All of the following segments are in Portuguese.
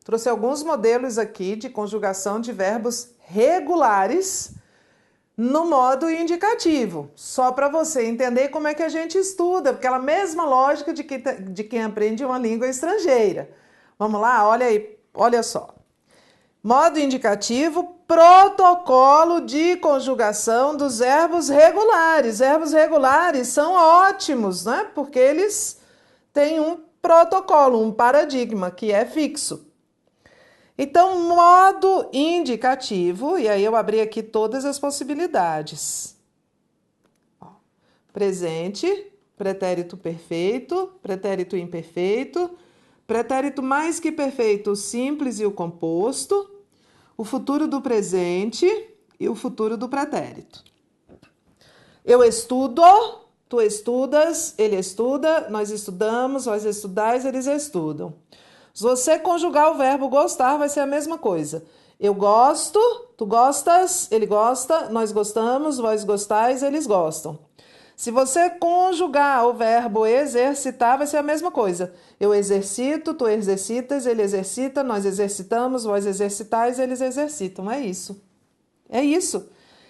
Trouxe alguns modelos aqui de conjugação de verbos regulares no modo indicativo, só para você entender como é que a gente estuda, aquela mesma lógica de quem aprende uma língua estrangeira. Vamos lá, olha aí, olha só. Modo indicativo, protocolo de conjugação dos verbos regulares. Verbos regulares são ótimos, né? Porque eles têm um protocolo, um paradigma que é fixo. Então, modo indicativo, e aí eu abri aqui todas as possibilidades. Presente, pretérito perfeito, pretérito imperfeito, pretérito mais que perfeito, simples e o composto, o futuro do presente e o futuro do pretérito. Eu estudo, tu estudas, ele estuda, nós estudamos, vós estudais, eles estudam. Se você conjugar o verbo gostar, vai ser a mesma coisa. Eu gosto, tu gostas, ele gosta, nós gostamos, vós gostais, eles gostam. Se você conjugar o verbo exercitar, vai ser a mesma coisa. Eu exercito, tu exercitas, ele exercita, nós exercitamos, vós exercitais, eles exercitam. É isso. É isso.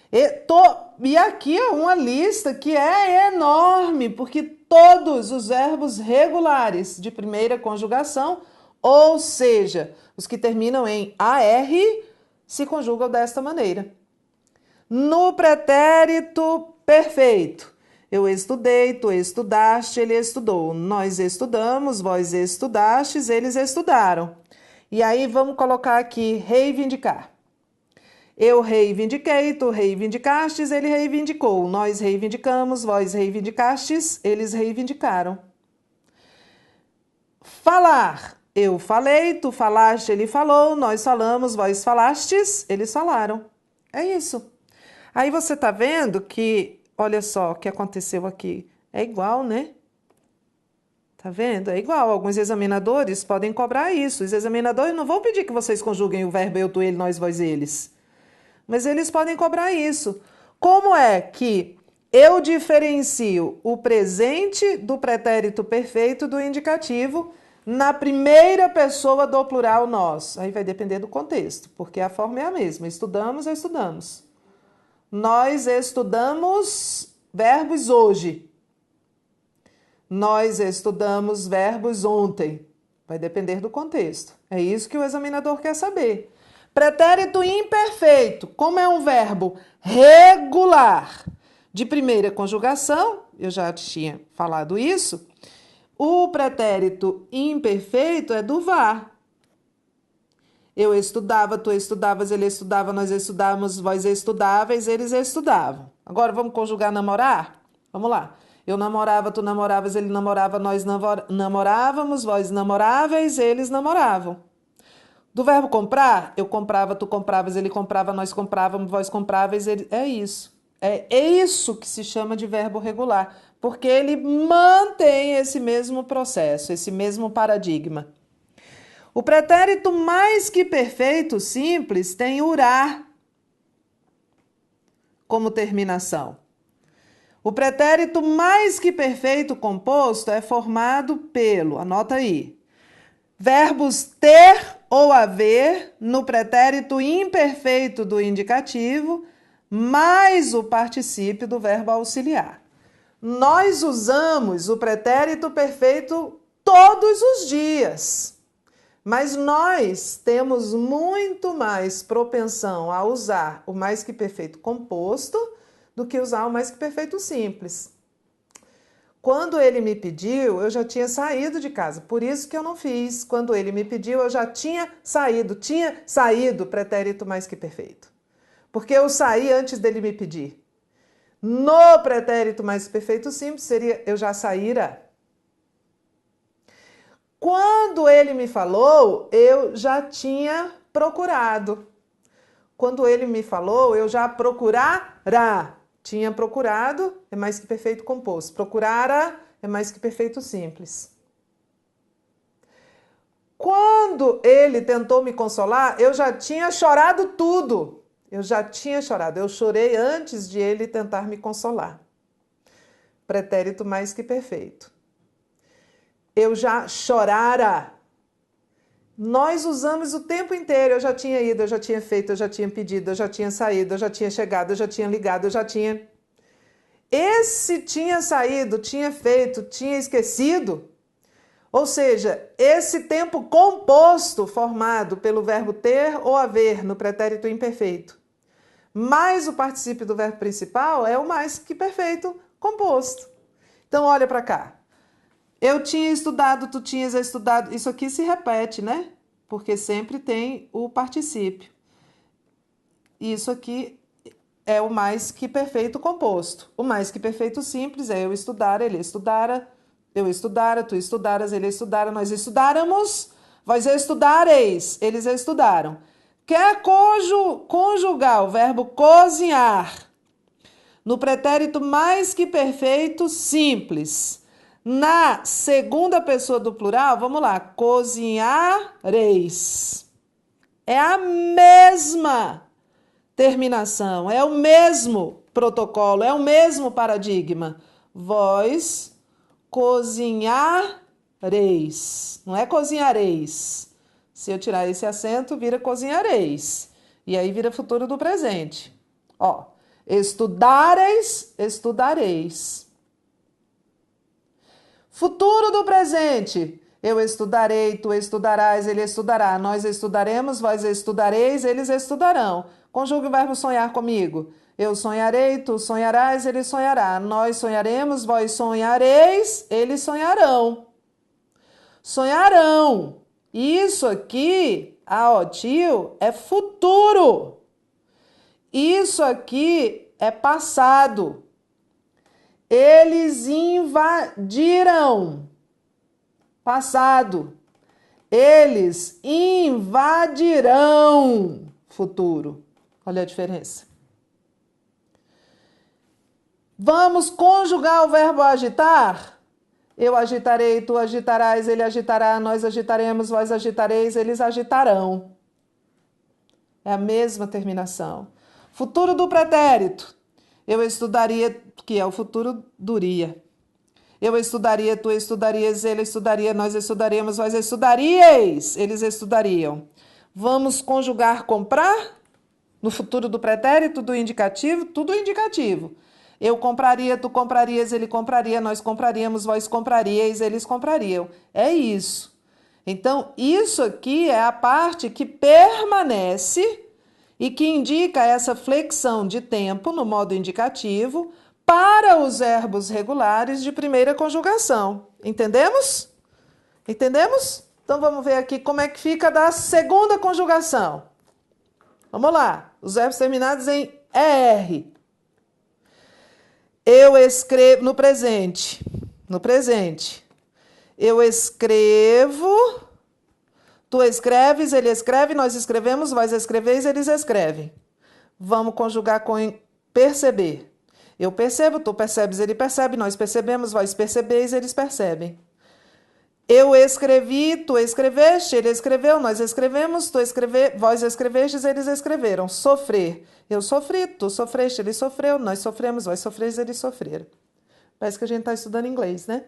E aqui é uma lista que é enorme, porque todos os verbos regulares de primeira conjugação, ou seja, os que terminam em AR, se conjugam desta maneira. No pretérito perfeito, eu estudei, tu estudaste, ele estudou. Nós estudamos, vós estudastes, eles estudaram. E aí vamos colocar aqui reivindicar. Eu reivindiquei, tu reivindicastes, ele reivindicou. Nós reivindicamos, vós reivindicastes, eles reivindicaram. Falar. Eu falei, tu falaste, ele falou, nós falamos, vós falastes, eles falaram. É isso. Aí você tá vendo que, olha só o que aconteceu aqui. É igual, né? Tá vendo? É igual. Alguns examinadores podem cobrar isso. Os examinadores não vão pedir que vocês conjuguem o verbo eu, tu, ele, nós, vós, eles. Mas eles podem cobrar isso. Como é que eu diferencio o presente do pretérito perfeito do indicativo na primeira pessoa do plural nós? Aí vai depender do contexto, porque a forma é a mesma. Estudamos, estudamos. Nós estudamos verbos hoje. Nós estudamos verbos ontem. Vai depender do contexto. É isso que o examinador quer saber. Pretérito imperfeito, como é um verbo regular de primeira conjugação, eu já tinha falado isso, o pretérito imperfeito é do var. Eu estudava, tu estudavas, ele estudava, nós estudávamos, vós estudáveis, eles estudavam. Agora vamos conjugar namorar? Vamos lá. Eu namorava, tu namoravas, ele namorava, nós namorávamos, vós namoráveis, eles namoravam. Do verbo comprar, eu comprava, tu compravas, ele comprava, nós comprávamos, vós compráveis, ele... é isso. É isso que se chama de verbo regular, porque ele mantém esse mesmo processo, esse mesmo paradigma. O pretérito mais que perfeito simples tem urá como terminação. O pretérito mais que perfeito composto é formado pelo, anota aí, verbos ter ou haver no pretérito imperfeito do indicativo, mais o particípio do verbo auxiliar. Nós usamos o pretérito perfeito todos os dias, mas nós temos muito mais propensão a usar o mais que perfeito composto do que usar o mais que perfeito simples. Quando ele me pediu, eu já tinha saído de casa, por isso que eu não fiz. Quando ele me pediu, eu já tinha saído pretérito mais que perfeito. Porque eu saí antes dele me pedir. No pretérito mais que perfeito simples, seria eu já saíra. Quando ele me falou, eu já tinha procurado. Quando ele me falou, eu já procurara. Tinha procurado, é mais que perfeito composto. Procurara é mais que perfeito simples. Quando ele tentou me consolar, eu já tinha chorado tudo. Eu já tinha chorado. Eu chorei antes de ele tentar me consolar. Pretérito mais que perfeito. Eu já chorara. Nós usamos o tempo inteiro. Eu já tinha ido, eu já tinha feito, eu já tinha pedido, eu já tinha saído, eu já tinha chegado, eu já tinha ligado, eu já tinha... Esse tinha saído, tinha feito, tinha esquecido. Ou seja, esse tempo composto formado pelo verbo ter ou haver no pretérito imperfeito, mais o particípio do verbo principal é o mais que perfeito composto. Então, olha para cá. Eu tinha estudado, tu tinhas estudado. Isso aqui se repete, né? Porque sempre tem o particípio. Isso aqui é o mais que perfeito composto. O mais que perfeito simples é eu estudar, ele estudara, eu estudara, tu estudaras, ele estudara, nós estudáramos, vós estudareis, eles estudaram. Quer conjugar o verbo cozinhar no pretérito mais que perfeito simples, na segunda pessoa do plural, vamos lá, cozinhareis. É a mesma terminação, é o mesmo protocolo, é o mesmo paradigma. Vós cozinhareis, não é cozinhareis. Se eu tirar esse acento, vira cozinhareis. E aí vira futuro do presente. Ó, estudareis, estudareis. Futuro do presente. Eu estudarei, tu estudarás, ele estudará. Nós estudaremos, vós estudareis, eles estudarão. Conjugue o verbo sonhar comigo. Eu sonharei, tu sonharás, ele sonhará. Nós sonharemos, vós sonhareis, eles sonharão. Sonharão. Isso aqui, tio, é futuro. Isso aqui é passado. Eles invadiram. Passado. Eles invadirão. Futuro. Olha a diferença. Vamos conjugar o verbo agitar? Eu agitarei, tu agitarás, ele agitará, nós agitaremos, vós agitareis, eles agitarão. É a mesma terminação. Futuro do pretérito. Eu estudaria, que é o futuro do iria. Eu estudaria, tu estudarias, ele estudaria, nós estudaríamos, vós estudaríeis, eles estudariam. Vamos conjugar comprar? No futuro do pretérito, do indicativo, tudo indicativo. Eu compraria, tu comprarias, ele compraria, nós compraríamos, vós comprarias, eles comprariam. É isso. Então, isso aqui é a parte que permanece e que indica essa flexão de tempo no modo indicativo para os verbos regulares de primeira conjugação. Entendemos? Entendemos? Então, vamos ver aqui como é que fica da segunda conjugação. Vamos lá. Os verbos terminados em ER. Eu escrevo no presente. No presente. Eu escrevo. Tu escreves, ele escreve, nós escrevemos, vós escreveis, eles escrevem. Vamos conjugar com perceber. Eu percebo, tu percebes, ele percebe, nós percebemos, vós percebeis, eles percebem. Eu escrevi, tu escreveste, ele escreveu, nós escrevemos, vós escrevestes, eles escreveram. Sofrer. Eu sofri, tu sofreste, ele sofreu, nós sofremos, vós sofreis, eles sofreram. Parece que a gente está estudando inglês, né?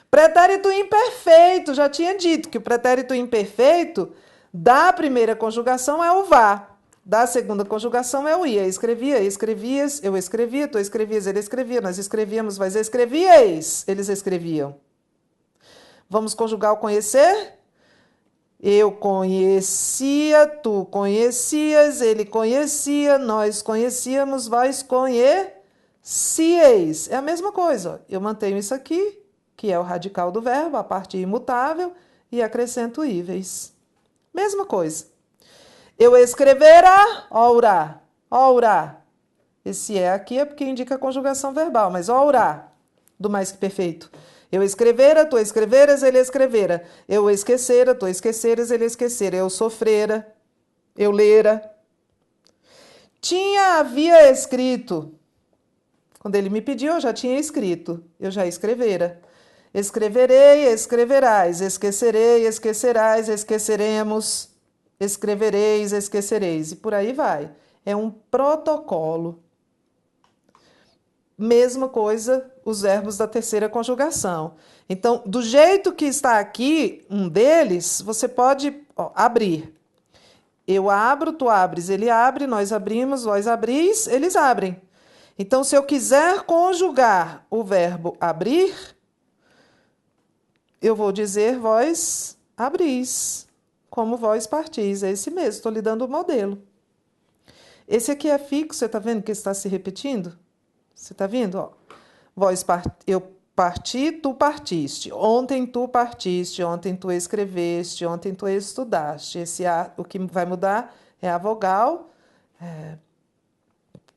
Pretérito imperfeito. Já tinha dito que o pretérito imperfeito da primeira conjugação é o vá. Da segunda conjugação é o ia. Escrevia, escrevias, eu escrevia, tu escrevias, ele escrevia, nós escrevíamos, vós escrevíeis, eles escreviam. Vamos conjugar o conhecer? Eu conhecia, tu conhecias, ele conhecia, nós conhecíamos, vós conhecieis. É a mesma coisa. Eu mantenho isso aqui, que é o radical do verbo, a parte imutável, e acrescento íveis. Mesma coisa. Eu escrevera, ora, ora. Esse aqui é porque indica a conjugação verbal, mas ora, do mais que perfeito. Eu escrevera, tu escreveras, ele escrevera. Eu esquecera, tu esqueceras, ele esquecera. Eu sofrera, eu lera. Havia escrito. Quando ele me pediu, eu já tinha escrito. Eu já escrevera. Escreverei, escreverás. Esquecerei, esquecerás, esqueceremos. Escrevereis, esquecereis. E por aí vai. É um protocolo. Mesma coisa os verbos da terceira conjugação. Então, do jeito que está aqui, um deles, você pode abrir. Eu abro, tu abres, ele abre, nós abrimos, vós abris, eles abrem. Então, se eu quiser conjugar o verbo abrir, eu vou dizer vós abris, como vós partis. É esse mesmo, estou lhe dando o modelo. Esse aqui é fixo, você está vendo que está se repetindo? Você está vendo? Ó. Eu parti, tu partiste. Ontem tu partiste, ontem tu escreveste, ontem tu estudaste. Esse A, o que vai mudar é a vogal,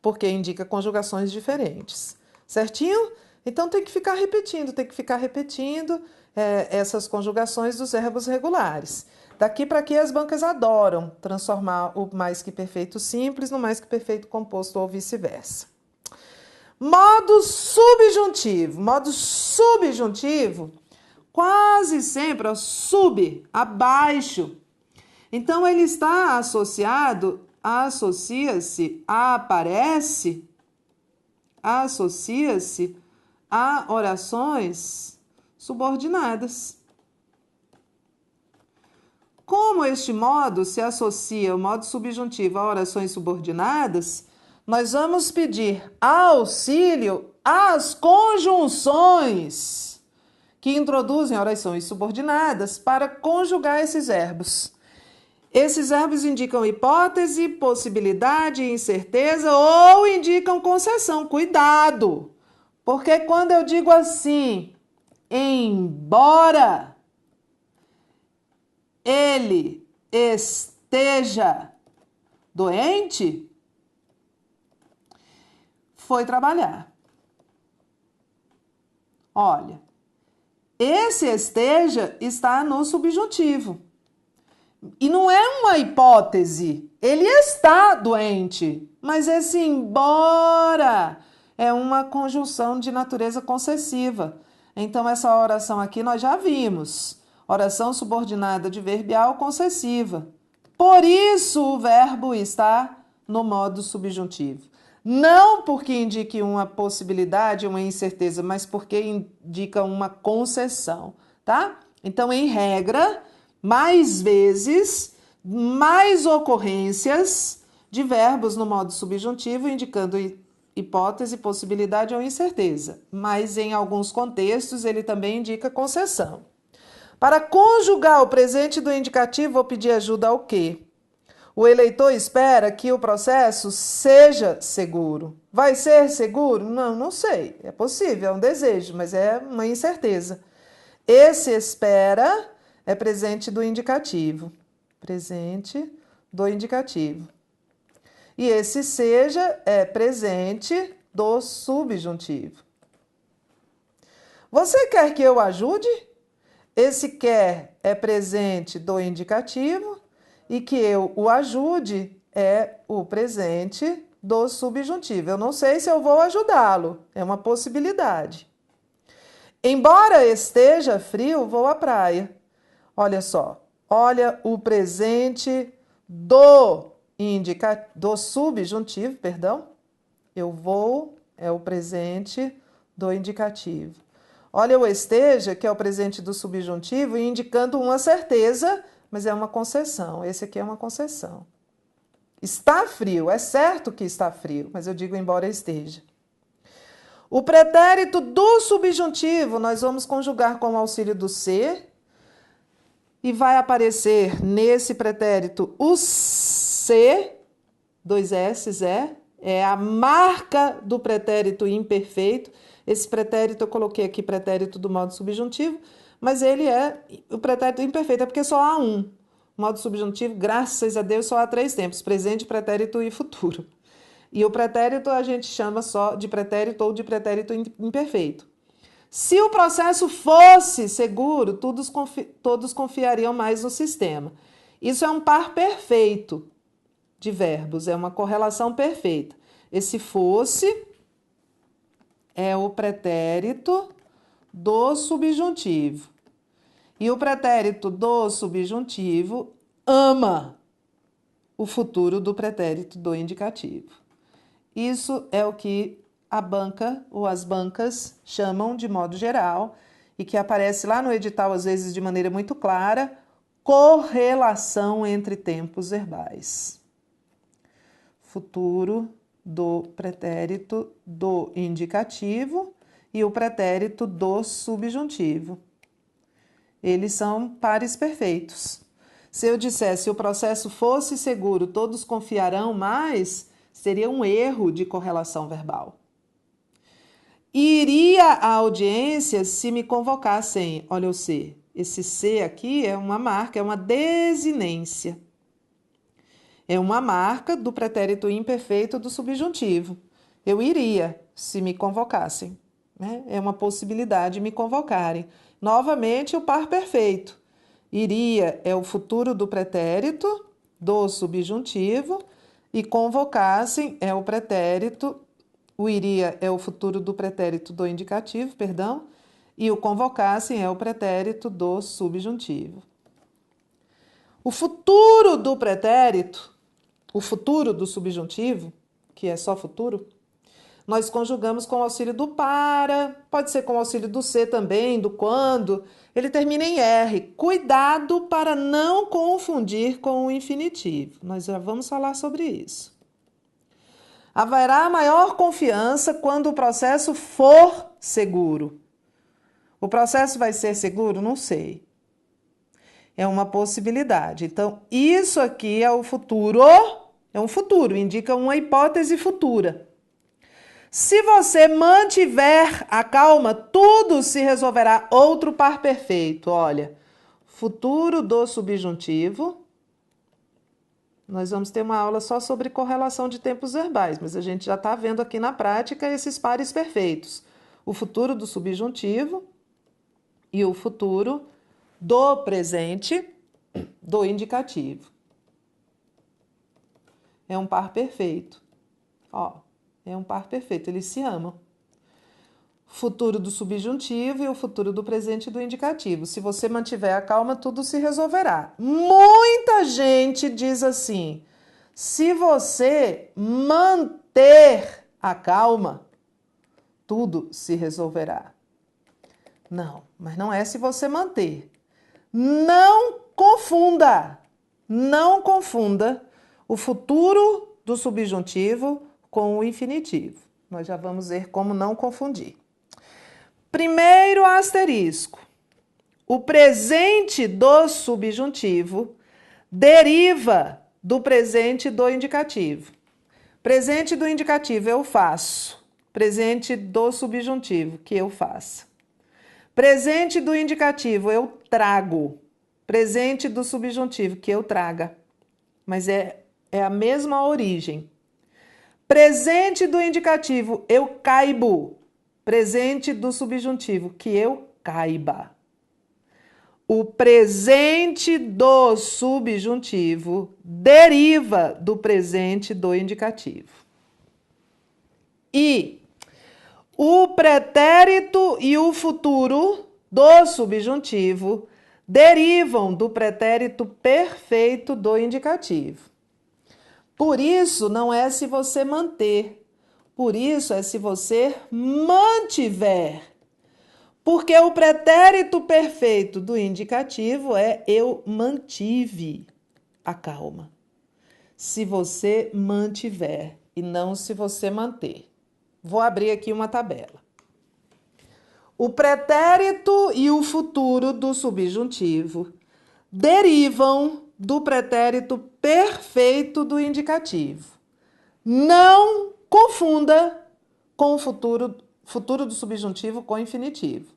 porque indica conjugações diferentes. Certinho? Então tem que ficar repetindo essas conjugações dos verbos regulares. Daqui para aqui as bancas adoram transformar o mais que perfeito simples no mais que perfeito composto ou vice-versa. Modo subjuntivo. Modo subjuntivo, quase sempre, abaixo. Então, ele está associado, associa-se, aparece, associa-se a orações subordinadas. Como este modo se associa, o modo subjuntivo, a orações subordinadas, nós vamos pedir auxílio às conjunções que introduzem orações subordinadas para conjugar esses verbos. Esses verbos indicam hipótese, possibilidade, incerteza ou indicam concessão. Cuidado! Porque quando eu digo assim, embora ele esteja doente, foi trabalhar. Olha, esse esteja está no subjuntivo. E não é uma hipótese. Ele está doente, mas esse embora é uma conjunção de natureza concessiva. Então, essa oração aqui nós já vimos. Oração subordinada adverbial concessiva. Por isso, o verbo está no modo subjuntivo. Não porque indique uma possibilidade, uma incerteza, mas porque indica uma concessão, tá? Então, em regra, mais vezes, mais ocorrências de verbos no modo subjuntivo, indicando hipótese, possibilidade ou incerteza. Mas, em alguns contextos, ele também indica concessão. Para conjugar o presente do indicativo, vou pedir ajuda ao quê? O eleitor espera que o processo seja seguro. Vai ser seguro? Não, não sei. É possível, é um desejo, mas é uma incerteza. Esse espera é presente do indicativo. Presente do indicativo. E esse seja é presente do subjuntivo. Você quer que eu ajude? Esse quer é presente do indicativo. E que eu o ajude é o presente do subjuntivo. Eu não sei se eu vou ajudá-lo, é uma possibilidade. Embora esteja frio, vou à praia. Olha só, olha o presente do subjuntivo, perdão. Eu vou é o presente do indicativo. Olha o esteja, que é o presente do subjuntivo, indicando uma certeza, mas é uma concessão. Esse aqui é uma concessão. Está frio, é certo que está frio, mas eu digo embora esteja. O pretérito do subjuntivo nós vamos conjugar com o auxílio do ser e vai aparecer nesse pretérito o ser, dois S's, é a marca do pretérito imperfeito. Esse pretérito eu coloquei aqui pretérito do modo subjuntivo, mas ele é o pretérito imperfeito, é porque só há um. O modo subjuntivo, graças a Deus, só há 3 tempos: presente, pretérito e futuro. E o pretérito a gente chama só de pretérito ou de pretérito imperfeito. Se o processo fosse seguro, todos confiariam mais no sistema. Isso é um par perfeito de verbos, é uma correlação perfeita. Esse fosse é o pretérito do subjuntivo. E o pretérito do subjuntivo ama o futuro do pretérito do indicativo. Isso é o que a banca ou as bancas chamam de modo geral e que aparece lá no edital às vezes de maneira muito clara, correlação entre tempos verbais. Futuro do pretérito do indicativo e o pretérito do subjuntivo. Eles são pares perfeitos. Se eu dissesse, se o processo fosse seguro, todos confiarão mais, seria um erro de correlação verbal. Iria à audiência se me convocassem. Olha o C. Esse C aqui é uma marca, é uma desinência. É uma marca do pretérito imperfeito do subjuntivo. Eu iria se me convocassem. Né? É uma possibilidade de me convocarem. Novamente, o par perfeito. Iria é o futuro do pretérito do subjuntivo e convocassem é o pretérito, o iria é o futuro do pretérito do indicativo, perdão, e o convocassem é o pretérito do subjuntivo. O futuro do pretérito, o futuro do subjuntivo, que é só futuro, nós conjugamos com o auxílio do para, pode ser com o auxílio do ser também, do quando. Ele termina em R. Cuidado para não confundir com o infinitivo. Nós já vamos falar sobre isso. Haverá maior confiança quando o processo for seguro. O processo vai ser seguro? Não sei. É uma possibilidade. Então, isso aqui é o futuro. É um futuro, indica uma hipótese futura. Se você mantiver a calma, tudo se resolverá. Outro par perfeito, olha. Futuro do subjuntivo. Nós vamos ter uma aula só sobre correlação de tempos verbais, mas a gente já está vendo aqui na prática esses pares perfeitos. O futuro do subjuntivo e o futuro do presente do indicativo. É um par perfeito. Ó. É um par perfeito, eles se amam. Futuro do subjuntivo e o futuro do presente do indicativo. Se você mantiver a calma, tudo se resolverá. Muita gente diz assim: se você manter a calma, tudo se resolverá. Não, mas não é se você manter. Não confunda o futuro do subjuntivo com o infinitivo. Nós já vamos ver como não confundir. Primeiro asterisco. O presente do subjuntivo deriva do presente do indicativo. Presente do indicativo, eu faço. Presente do subjuntivo, que eu faça. Presente do indicativo, eu trago. Presente do subjuntivo, que eu traga. Mas é a mesma origem. Presente do indicativo, eu caibo. Presente do subjuntivo, que eu caiba. O presente do subjuntivo deriva do presente do indicativo. E o pretérito e o futuro do subjuntivo derivam do pretérito perfeito do indicativo. Por isso, não é se você manter. Por isso, é se você mantiver. Porque o pretérito perfeito do indicativo é eu mantive a calma. Se você mantiver e não se você manter. Vou abrir aqui uma tabela. O pretérito e o futuro do subjuntivo derivam do pretérito perfeito do indicativo. Não confunda com o futuro do subjuntivo com o infinitivo,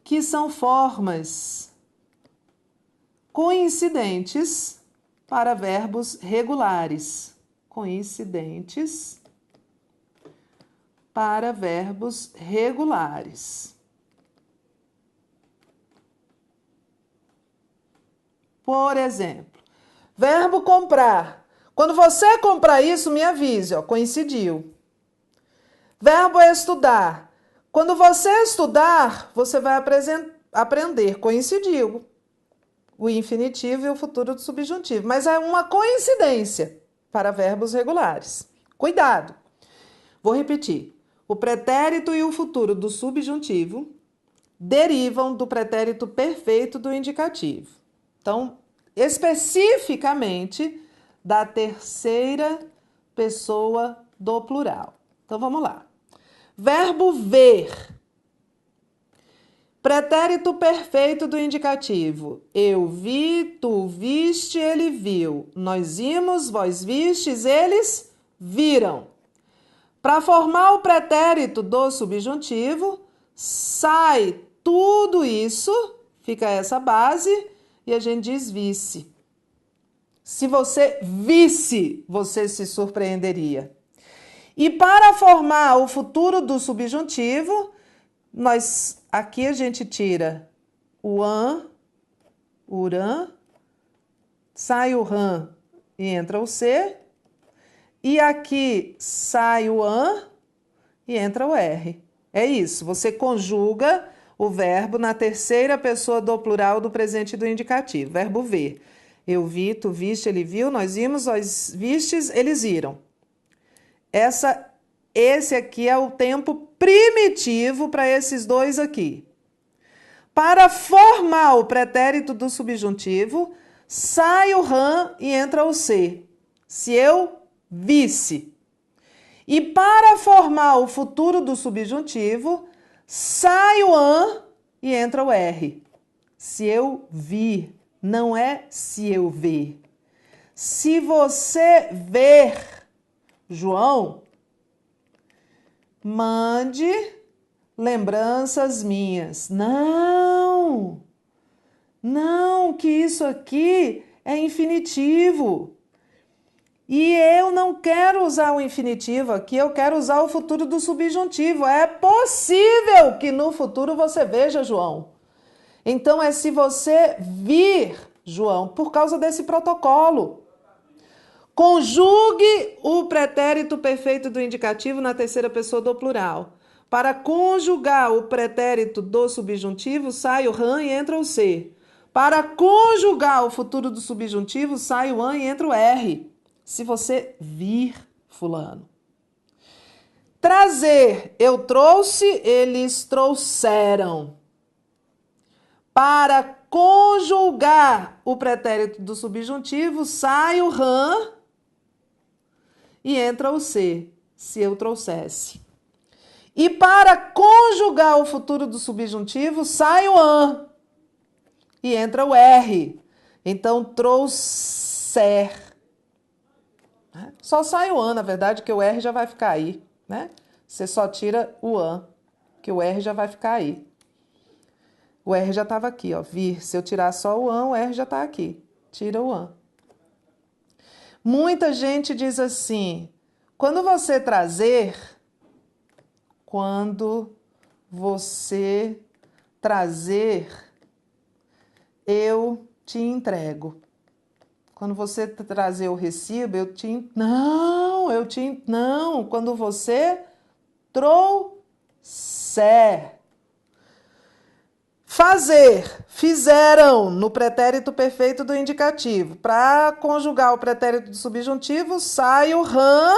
que são formas coincidentes para verbos regulares. Coincidentes para verbos regulares. Por exemplo, verbo comprar. Quando você comprar isso, me avise, ó, coincidiu. Verbo estudar. Quando você estudar, você vai aprender, coincidiu. O infinitivo e o futuro do subjuntivo. Mas é uma coincidência para verbos regulares. Cuidado! Vou repetir. O pretérito e o futuro do subjuntivo derivam do pretérito perfeito do indicativo. Então, especificamente da terceira pessoa do plural. Então, vamos lá. Verbo ver. Pretérito perfeito do indicativo. Eu vi, tu viste, ele viu. Nós vimos, vós vistes, eles viram. Para formar o pretérito do subjuntivo, sai tudo isso, fica essa base, e a gente diz visse. Se você visse, você se surpreenderia. E para formar o futuro do subjuntivo, aqui a gente tira o an, uran, sai o ran e entra o c, e aqui sai o an e entra o r. É isso, você conjuga o verbo na terceira pessoa do plural do presente do indicativo. Verbo ver. Eu vi, tu viste, ele viu, nós vimos, vós vistes, eles viram. Esse aqui é o tempo primitivo para esses dois aqui. Para formar o pretérito do subjuntivo, sai o ran e entra o c. Se eu visse. E para formar o futuro do subjuntivo, sai o an e entra o r. Se eu vir, não é se eu ver. Se você ver, João, mande lembranças minhas. Não, que isso aqui é infinitivo. E eu não quero usar o infinitivo aqui, eu quero usar o futuro do subjuntivo. É possível que no futuro você veja, João. Então é se você vir, João, por causa desse protocolo. Conjugue o pretérito perfeito do indicativo na terceira pessoa do plural. Para conjugar o pretérito do subjuntivo, sai o ran e entra o c. Para conjugar o futuro do subjuntivo, sai o an e entra o r. Se você vir, fulano. Trazer, eu trouxe, eles trouxeram. Para conjugar o pretérito do subjuntivo, sai o ran e entra o c, se eu trouxesse. E para conjugar o futuro do subjuntivo, sai o an e entra o r. Então, trouxer. Só sai o an, na verdade, que o r já vai ficar aí, né? Você só tira o an, que o r já vai ficar aí. O r já estava aqui, ó, vir. Se eu tirar só o an, o r já está aqui. Tira o an. Muita gente diz assim, quando você trazer, eu te entrego. Quando você trazer o recibo, não, quando você trouxer. Fazer, fizeram, no pretérito perfeito do indicativo. Para conjugar o pretérito do subjuntivo, sai o ran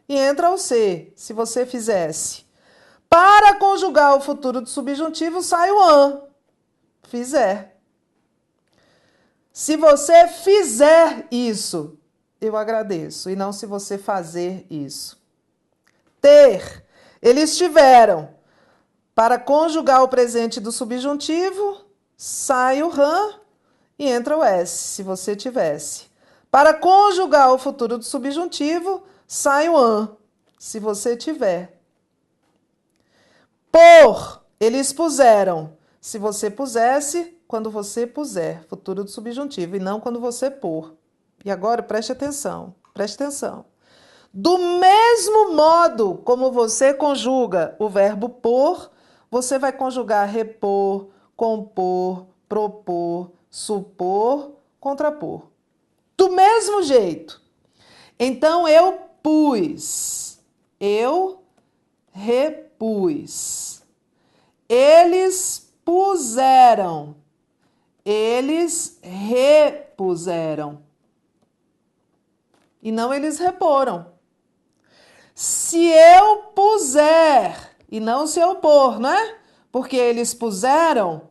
e entra o c, se você fizesse. Para conjugar o futuro do subjuntivo, sai o an, fizer. Se você fizer isso, eu agradeço, e não se você fazer isso. Ter, eles tiveram. Para conjugar o presente do subjuntivo, sai o ran e entra o s, se você tivesse. Para conjugar o futuro do subjuntivo, sai o an, se você tiver. Por, eles puseram. Se você pusesse, quando você puser, futuro do subjuntivo, e não quando você pôr. E agora, preste atenção. Do mesmo modo como você conjuga o verbo pôr, você vai conjugar repor, compor, propor, supor, contrapor. Do mesmo jeito. Então, eu pus. Eu repus. Eles puseram. Eles repuseram. E não eles reporam. Se eu puser, e não se eu pôr, né? Porque eles puseram,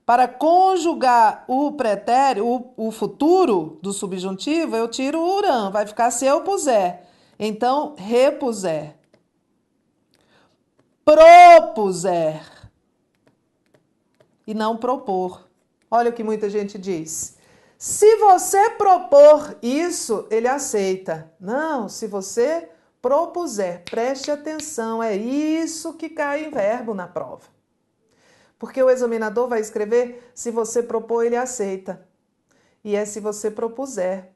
para conjugar o pretérito, o futuro do subjuntivo, eu tiro o urã, vai ficar se eu puser. Então, repuser. Propuser. E não propor. Olha o que muita gente diz. Se você propor isso, ele aceita. Não, se você propuser, preste atenção, é isso que cai em verbo na prova. Porque o examinador vai escrever, se você propor, ele aceita. E é se você propuser.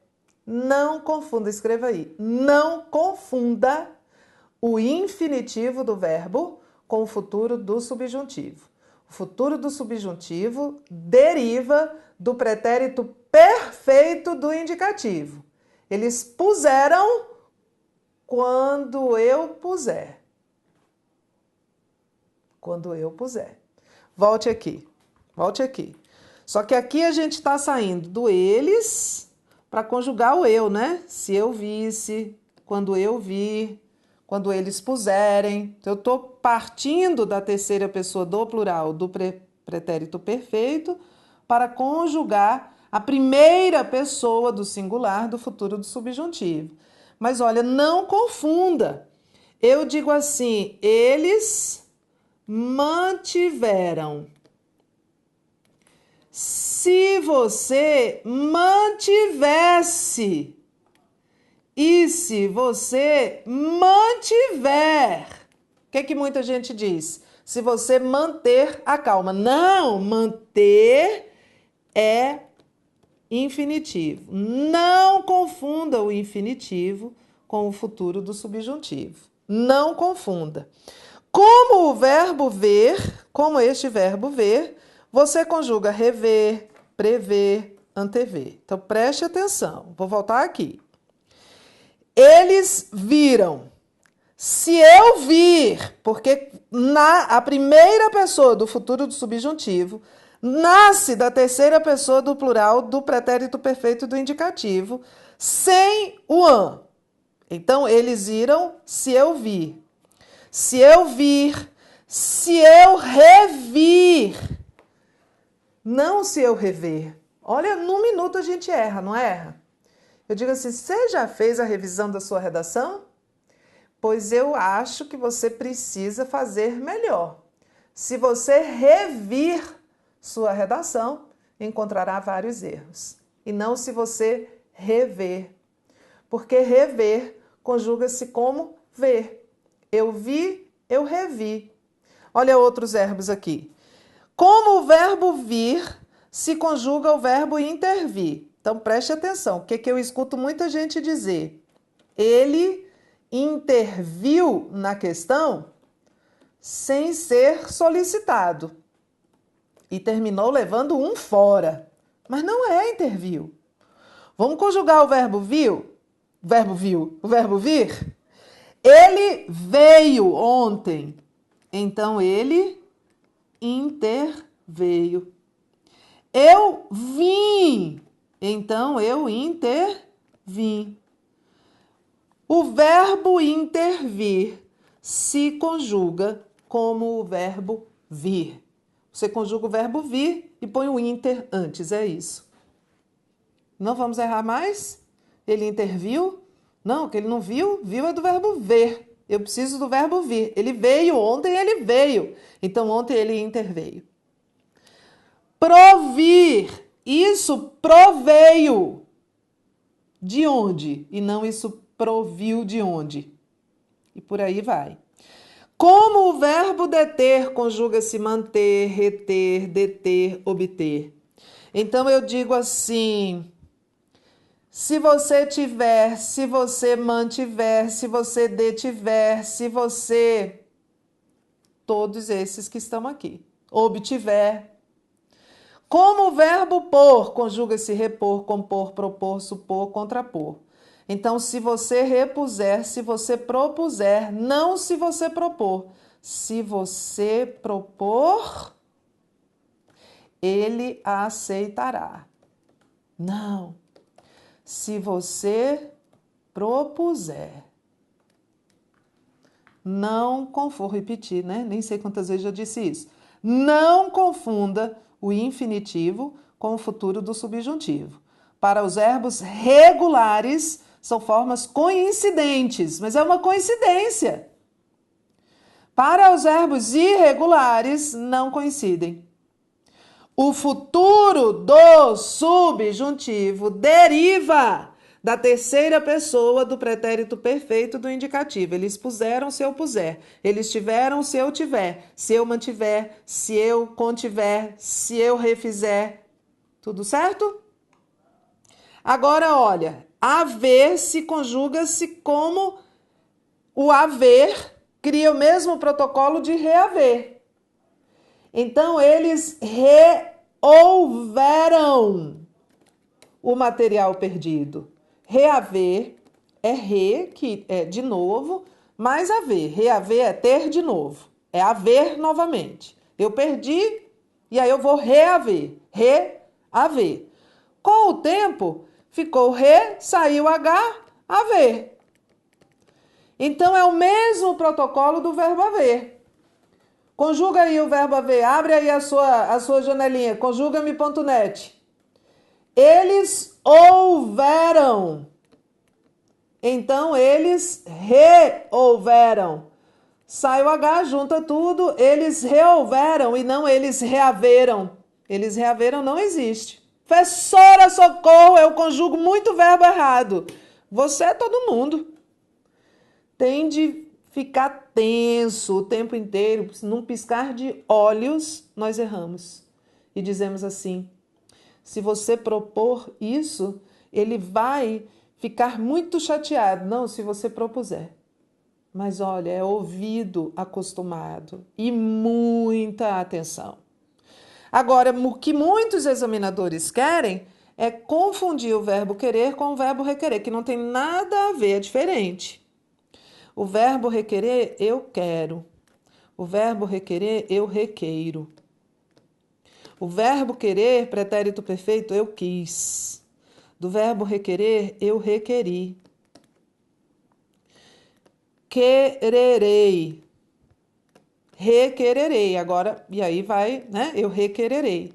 Não confunda, escreva aí. Não confunda o infinitivo do verbo com o futuro do subjuntivo. O futuro do subjuntivo deriva do pretérito perfeito do indicativo. Eles puseram quando eu puser. Quando eu puser. Volte aqui. Volte aqui. Só que aqui a gente está saindo do eles para conjugar o eu, né? Se eu visse, quando eu vi, quando eles puserem. Então, eu estou partindo da terceira pessoa do plural do pretérito perfeito para conjugar a primeira pessoa do singular do futuro do subjuntivo. Mas olha, não confunda. Eu digo assim, eles mantiveram. Se você mantivesse e se você mantiver, o que muita gente diz? Se você manter a calma. Não, manter é infinitivo. Não confunda o infinitivo com o futuro do subjuntivo. Não confunda. Como o verbo ver, como este verbo ver, você conjuga rever, prever, antever. Então, preste atenção. Vou voltar aqui. Eles viram. Se eu vir, porque a primeira pessoa do futuro do subjuntivo nasce da terceira pessoa do plural do pretérito perfeito do indicativo, sem o an. Então, eles viram se eu vir. Se eu vir, se eu revir. Não se eu rever. Olha, num minuto a gente erra, não erra? Eu digo assim, você já fez a revisão da sua redação? Pois eu acho que você precisa fazer melhor. Se você revir sua redação, encontrará vários erros. E não se você rever. Porque rever conjuga-se como ver. Eu vi, eu revi. Olha outros verbos aqui. Como o verbo vir se conjuga o verbo intervir. Então, preste atenção. O que eu escuto muita gente dizer? Ele interviu na questão sem ser solicitado e terminou levando um fora. Mas não é interviu. Vamos conjugar o verbo viu? O verbo vir? Ele veio ontem. Então, ele interveio. Eu vim. Então, eu intervim. O verbo intervir se conjuga como o verbo vir. Você conjuga o verbo vir e põe o inter antes, é isso. Não vamos errar mais? Ele interviu? Não, que ele não viu. Viu é do verbo ver. Eu preciso do verbo vir. Ele veio ontem, ele veio. Então, ontem ele interveio. Provir. Isso proveio. De onde? E não isso proviu de onde. E por aí vai. Como o verbo deter conjuga-se manter, reter, deter, obter. Então, eu digo assim... Se você tiver, se você mantiver, se você detiver, se você... Todos esses que estão aqui. Obtiver. Como o verbo pôr conjuga-se repor, compor, propor, supor, contrapor. Então, se você repuser, se você propuser, não se você propor. Se você propor, ele a aceitará. Não. Se você propuser. vou repetir, né? Nem sei quantas vezes já disse isso. Não confunda o infinitivo com o futuro do subjuntivo. Para os verbos regulares, são formas coincidentes, mas é uma coincidência. Para os verbos irregulares, não coincidem. O futuro do subjuntivo deriva da terceira pessoa do pretérito perfeito do indicativo. Eles puseram se eu puser. Eles tiveram se eu tiver. Se eu mantiver, se eu contiver, se eu refizer. Tudo certo? Agora, olha, haver se conjuga-se como o haver cria o mesmo protocolo de reaver. Então, eles reouveram o material perdido. Reaver é que é de novo, mais haver. Reaver é ter de novo. É haver novamente. Eu perdi e aí eu vou reaver. Reaver. Com o tempo, ficou saiu haver. Então, é o mesmo protocolo do verbo haver. Conjuga aí o verbo haver. Abre aí a sua janelinha. Conjuga-me.net. Eles houveram. Então, eles reouveram. Sai o H, junta tudo. Eles reouveram e não eles reaveram. Eles reaveram não existe. Professora, socorro, eu conjugo muito verbo errado. Você é todo mundo. Tem de ficar tenso o tempo inteiro. Num piscar de olhos, nós erramos. E dizemos assim, se você propor isso, ele vai ficar muito chateado. Não, se você propuser. Mas olha, é ouvido acostumado e muita atenção. Agora, o que muitos examinadores querem é confundir o verbo querer com o verbo requerer, que não tem nada a ver, é diferente. O verbo requerer, eu quero. O verbo requerer, eu requeiro. O verbo querer, pretérito perfeito, eu quis. Do verbo requerer, eu requeri. Quererei. Requererei. Agora, e aí vai, né? Eu requererei.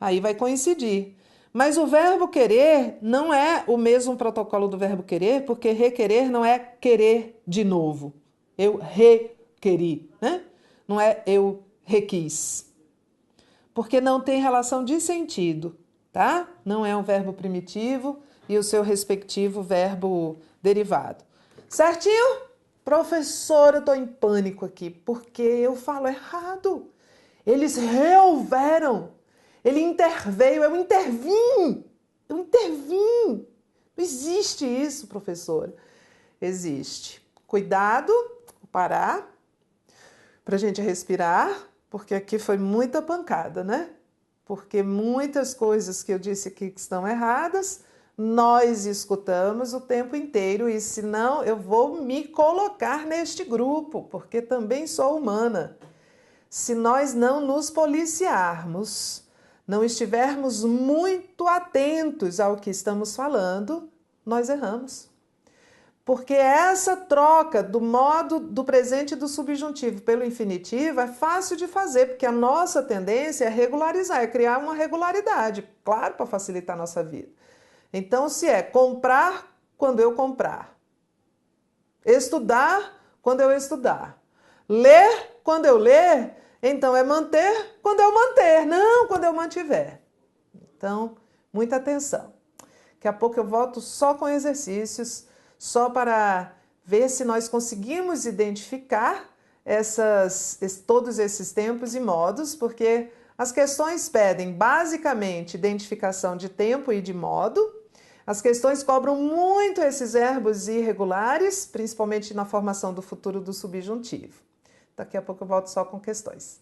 Aí vai coincidir. Mas o verbo querer não é o mesmo protocolo do verbo querer, porque requerer não é querer de novo. Eu requeri, né? Não é eu requis. Porque não tem relação de sentido, tá? Não é um verbo primitivo e o seu respectivo verbo derivado. Certinho? Professora, eu estou em pânico aqui, porque eu falo errado. Eles reouveram. Ele interveio, eu intervim. Não existe isso, professora. Existe. Cuidado, vou parar para a gente respirar, porque aqui foi muita pancada, né? Porque muitas coisas que eu disse aqui que estão erradas, nós escutamos o tempo inteiro e senão eu vou me colocar neste grupo, porque também sou humana. Se nós não nos policiarmos, não estivermos muito atentos ao que estamos falando, nós erramos. Porque essa troca do modo do presente do subjuntivo pelo infinitivo é fácil de fazer, porque a nossa tendência é regularizar, é criar uma regularidade, claro, para facilitar a nossa vida. Então, se é comprar quando eu comprar, estudar quando eu estudar, ler quando eu ler, então é manter quando eu manter, não quando eu mantiver. Então, muita atenção. Daqui a pouco eu volto só com exercícios, só para ver se nós conseguimos identificar todos esses tempos e modos, porque as questões pedem basicamente identificação de tempo e de modo. As questões cobram muito esses verbos irregulares, principalmente na formação do futuro do subjuntivo. Daqui a pouco eu volto só com questões.